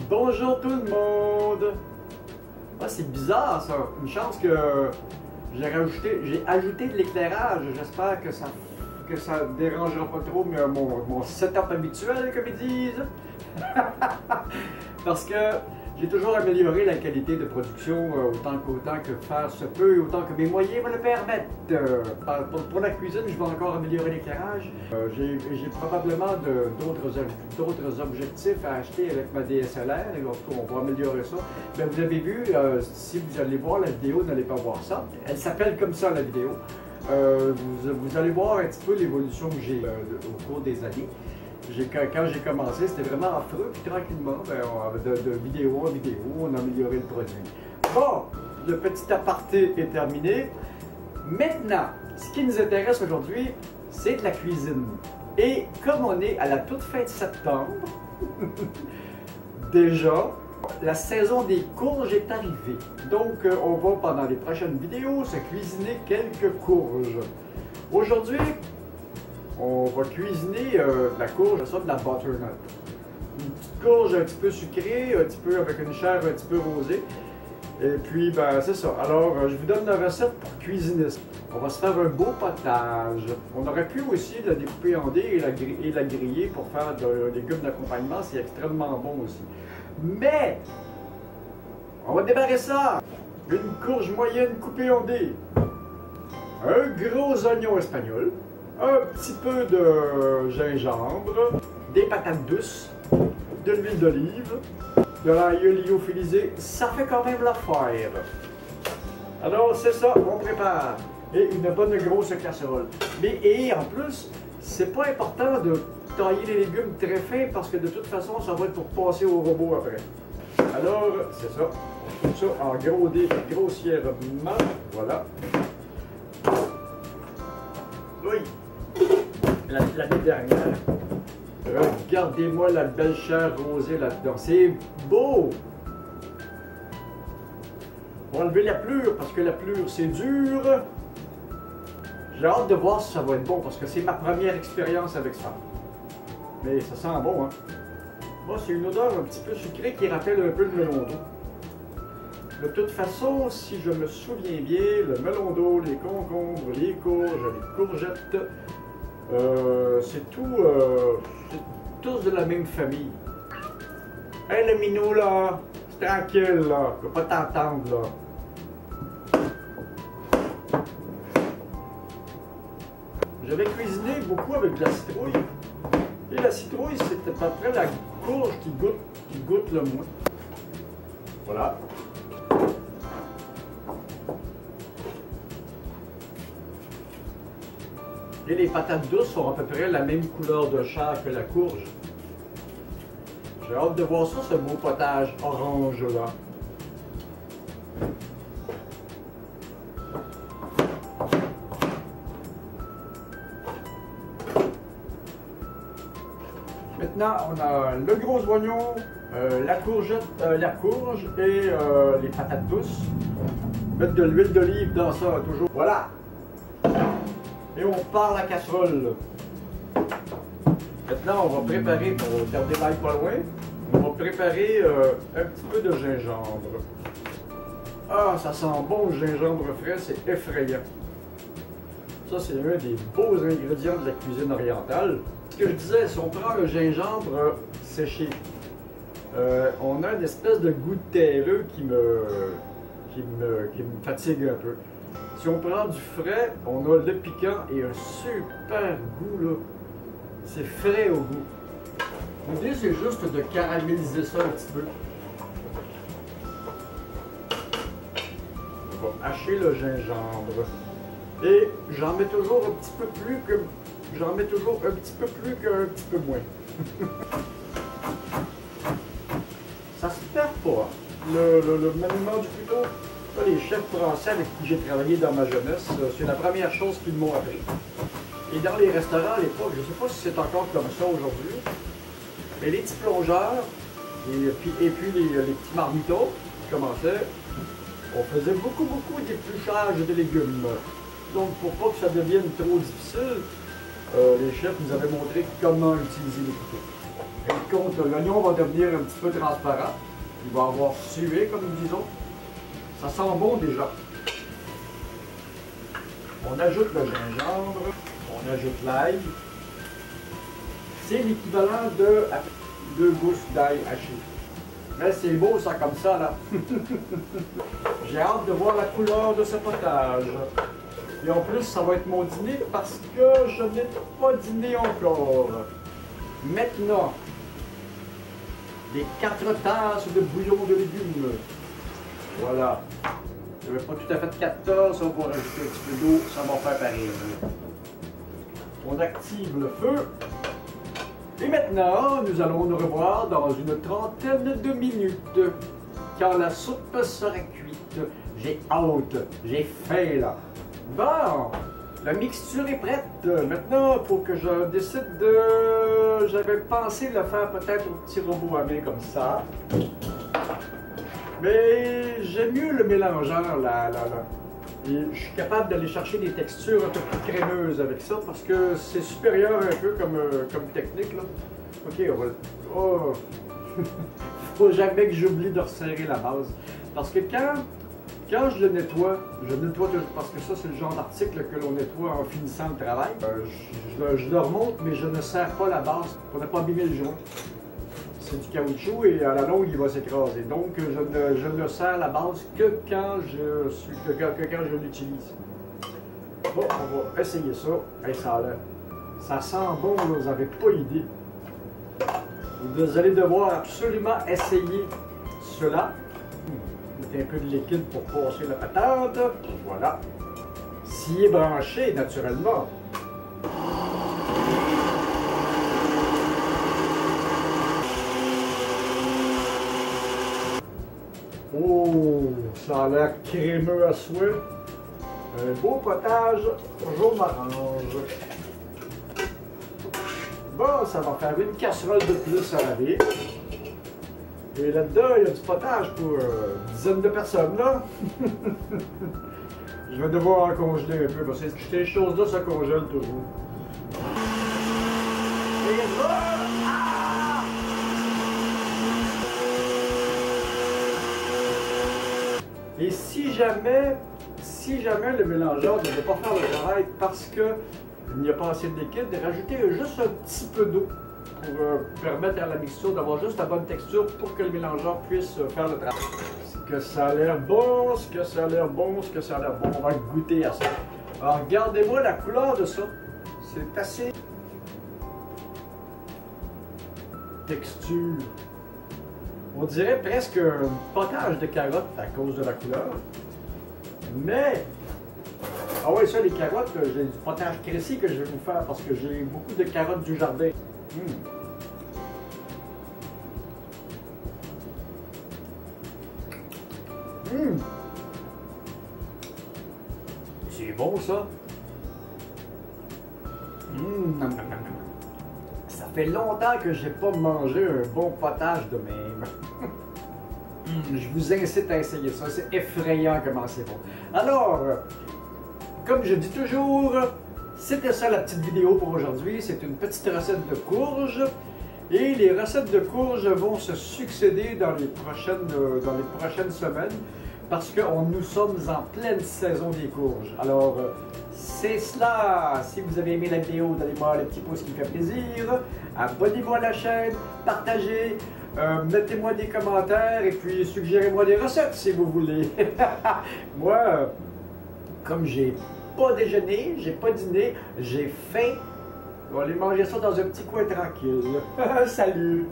Bonjour tout le monde! Ah, c'est bizarre ça. Une chance que j'ai ajouté de l'éclairage. J'espère que ça ne dérangera pas trop mon setup habituel, comme ils disent. Parce que j'ai toujours amélioré la qualité de production autant que faire se peut et autant que mes moyens me le permettent. Pour la cuisine, je vais encore améliorer l'éclairage. J'ai probablement d'autres objectifs à acheter avec ma DSLR. Et en tout cas, on va améliorer ça. Mais vous avez vu, si vous allez voir la vidéo, n'allez pas voir ça. Elle s'appelle comme ça, la vidéo. Vous allez voir un petit peu l'évolution que j'ai au cours des années. Quand j'ai commencé, c'était vraiment affreux, puis tranquillement, de vidéo en vidéo, on a amélioré le produit. Bon, le petit aparté est terminé. Maintenant, ce qui nous intéresse aujourd'hui, c'est de la cuisine. Et comme on est à la toute fin de septembre, déjà, la saison des courges est arrivée. Donc, on va pendant les prochaines vidéos se cuisiner quelques courges. Aujourd'hui, on va cuisiner de la courge, ça de la butternut. Une petite courge un petit peu sucrée, un petit peu avec une chair un petit peu rosée. Et puis, ben, c'est ça. Alors, je vous donne la recette pour cuisiner ça. On va se faire un beau potage. On aurait pu aussi la découper en dés et la griller pour faire des légumes d'accompagnement. C'est extrêmement bon aussi. Mais, on va démarrer ça. Une courge moyenne coupée en dés. Un gros oignon espagnol. Un petit peu de gingembre, des patates douces, de l'huile d'olive, de l'ail lyophilisé, ça fait quand même l'affaire. Alors c'est ça, on prépare. Et une bonne grosse casserole. Et en plus, c'est pas important de tailler les légumes très fins parce que de toute façon, ça va être pour passer au robot après. Alors, c'est ça. On coupe ça en gros dés, grossièrement. Voilà. Oui. La dernière. Regardez-moi la belle chair rosée là-dedans. C'est beau! On va enlever la pelure parce que la pelure c'est dur. J'ai hâte de voir si ça va être bon parce que c'est ma première expérience avec ça. Mais ça sent bon, hein? Moi, c'est une odeur un petit peu sucrée qui rappelle un peu le melon d'eau. De toute façon, si je me souviens bien, le melon d'eau, les concombres, les courges, les courgettes, c'est tous de la même famille. Hey le minou là, c'est tranquille là, je peux pas t'entendre là. J'avais cuisiné beaucoup avec de la citrouille. Et la citrouille, c'est à peu près la courge qui goûte le moins. Voilà. Et les patates douces ont à peu près la même couleur de chair que la courge. J'ai hâte de voir ça, ce beau potage orange là. Maintenant, on a le gros oignon, la courge et les patates douces. Mettre de l'huile d'olive dans ça, toujours. Voilà! Et on part la casserole. Maintenant, on va préparer, pour garder l'ail pas loin, on va préparer un petit peu de gingembre. Ah, ça sent bon le gingembre frais, c'est effrayant. Ça, c'est un des beaux ingrédients de la cuisine orientale. Ce que je disais, si on prend le gingembre séché, on a une espèce de goût terreux qui me fatigue un peu. Si on prend du frais, on a le piquant et un super goût là. C'est frais au goût. L'idée c'est juste de caraméliser ça un petit peu. On va hacher le gingembre. Et j'en mets toujours un petit peu plus que qu'un petit peu moins. Ça se perd pas. Le maniement du couteau. Les chefs français avec qui j'ai travaillé dans ma jeunesse, c'est la première chose qu'ils m'ont appris. Et dans les restaurants à l'époque, je ne sais pas si c'est encore comme ça aujourd'hui, mais les petits plongeurs et puis les petits marmitons qui commençaient, on faisait beaucoup d'épluchage de légumes. Donc pour pas que ça devienne trop difficile, les chefs nous avaient montré comment utiliser les couteaux. Par contre, l'oignon va devenir un petit peu transparent. Il va avoir sué, comme nous disons. Ça sent bon déjà. On ajoute le gingembre, on ajoute l'ail. C'est l'équivalent de 2 gousses d'ail haché. Mais c'est beau ça comme ça là. J'ai hâte de voir la couleur de ce potage. Et en plus, ça va être mon dîner parce que je n'ai pas dîné encore. Maintenant, les 4 tasses de bouillon de légumes. Voilà. Je n'avais pas tout à fait 4 tasses, on va rajouter un petit peu d'eau, ça va faire pareil. On active le feu. Et maintenant, nous allons nous revoir dans une trentaine de minutes, quand la soupe sera cuite. J'ai hâte, j'ai faim là. Bon, la mixture est prête. Maintenant, il faut que je décide de... J'avais pensé le faire peut-être au petit robot à main comme ça. Mais j'aime mieux le mélangeur là. Et je suis capable d'aller chercher des textures un peu plus crémeuses avec ça parce que c'est supérieur un peu comme technique là. Ok, on va... Oh! Faut jamais que j'oublie de resserrer la base. Parce que quand je le nettoie toujours, parce que ça c'est le genre d'article que l'on nettoie en finissant le travail. Je le remonte mais je ne serre pas la base pour ne pas abîmer le joint. C'est du caoutchouc et à la longue il va s'écraser. Donc je ne serre la base que quand je l'utilise. Bon, on va essayer ça. Hey, ça sent bon, là, vous n'avez pas idée. Vous allez devoir absolument essayer cela. Mettez un peu de liquide pour passer la patate. Voilà. S'il est branché, naturellement. Oh, ça a l'air crémeux à souhait. Un beau potage jaune orange. Bon, ça va faire une casserole de plus à laver. Et là-dedans, il y a du potage pour une dizaine de personnes, là. Je vais devoir en congeler un peu, parce que ces choses-là se congèlent toujours. Et Et si jamais le mélangeur ne veut pas faire le travail parce qu'il n'y a pas assez de liquide, rajoutez juste un petit peu d'eau pour permettre à la mixture d'avoir juste la bonne texture pour que le mélangeur puisse faire le travail. Ce que ça a l'air bon, ce que ça a l'air bon, ce que ça a l'air bon. On va goûter à ça. Alors regardez-moi la couleur de ça. C'est assez... texture. On dirait presque un potage de carottes à cause de la couleur. Mais, ah ouais, ça, les carottes, j'ai du potage créci que je vais vous faire parce que j'ai beaucoup de carottes du jardin. C'est bon, ça. Ça fait longtemps que j'ai pas mangé un bon potage de même. Je vous incite à essayer ça, c'est effrayant comment c'est bon. Alors, comme je dis toujours, c'était ça la petite vidéo pour aujourd'hui. C'est une petite recette de courges. Et les recettes de courges vont se succéder dans les prochaines semaines parce que nous sommes en pleine saison des courges. Alors, c'est cela. Si vous avez aimé la vidéo, donnez-moi le petit pouce qui me fait plaisir. Abonnez-vous à la chaîne, partagez, mettez-moi des commentaires et puis suggérez-moi des recettes si vous voulez. Moi, comme j'ai pas déjeuné, j'ai pas dîné, j'ai faim. On va aller manger ça dans un petit coin tranquille. Salut!